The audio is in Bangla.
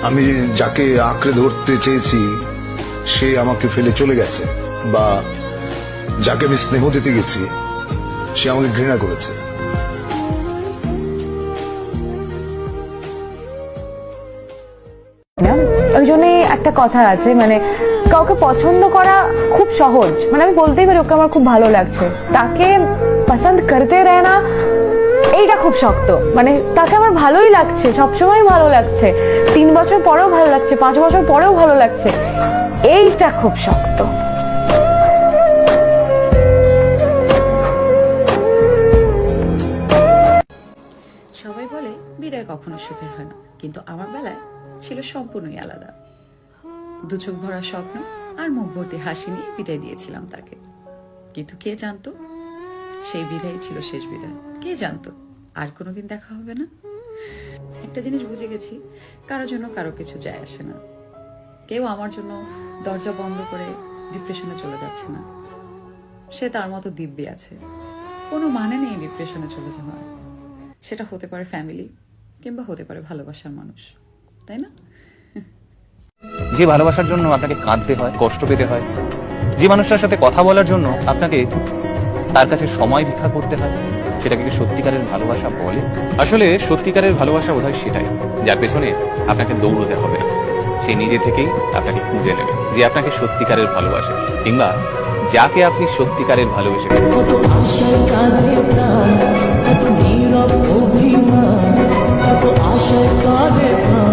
আমি যাকে আঁকড়ে ধরতে চেয়েছি সে আমাকে ফেলে চলে গেছে, বা যাকে আমি স্নেহ দিতে গেছি সে আমাকে ঘৃণা করেছে। ওই জন্যই একটা কথা আছে, মানে কাউকে পছন্দ করা খুব সহজ, মানে আমি বলতেই পারি ওকে আমার খুব ভালো লাগছে, তাকে পছন্দ করতে না এইটা খুব শক্ত। মানে তাকে আমার ভালোই লাগছে, সবসময় ভালো লাগছে, 3 বছর পরেও ভালো লাগছে, 5 বছর পরেও ভালো লাগছে, এইটা খুব শক্ত। সবাই বলে বিদায় কখনো সুখের হয় না, কিন্তু আমার বেলায় ছিল সম্পূর্ণই আলাদা। 2 চোখ ভরা স্বপ্ন আর মুখ ভর্তি হাসি নিয়ে বিদায় দিয়েছিলাম তাকে। কিন্তু কে জানতো সেই বিদায় ছিল শেষ বিদায়? কে জানতো আর কোনোদিন দেখা হবে না? একটা জিনিস বুঝে গেছি, কারোর জন্য কারো কিছু যায় আসে না। কেউ আমার জন্য দরজা বন্ধ করে ডিপ্রেশনে চলে যাচ্ছে না। সে তার মতো দিব্যি আছে, কোনো মানে নেই ডিপ্রেশনে চলে যাওয়ার। সেটা হতে পারে ফ্যামিলি, কিংবা হতে পারে ভালোবাসার মানুষ, তাই না? যে ভালোবাসার জন্য আপনাকে কাঁদতে হয়, কষ্ট পেতে হয়, যে মানুষটার সাথে কথা বলার জন্য আপনাকে তার কাছে সময় ভিক্ষা করতে হয়, সেটাকে কি সত্যিকারের ভালোবাসা বলে? আসলে সত্যিকারের ভালোবাসা বোধহয় সেটাই, যার পেছনে আপনাকে দৌড়তে হবে না। সে নিজে থেকেই আপনাকে খুঁজে নেবে, যে আপনাকে সত্যিকারের ভালোবাসে, কিংবা যাকে আপনি সত্যিকারের ভালোবেসে। কত আশায় কাঁদে প্রাণ, কত নীরব অভিমান, কত আশায় কাঁদে প্রাণ।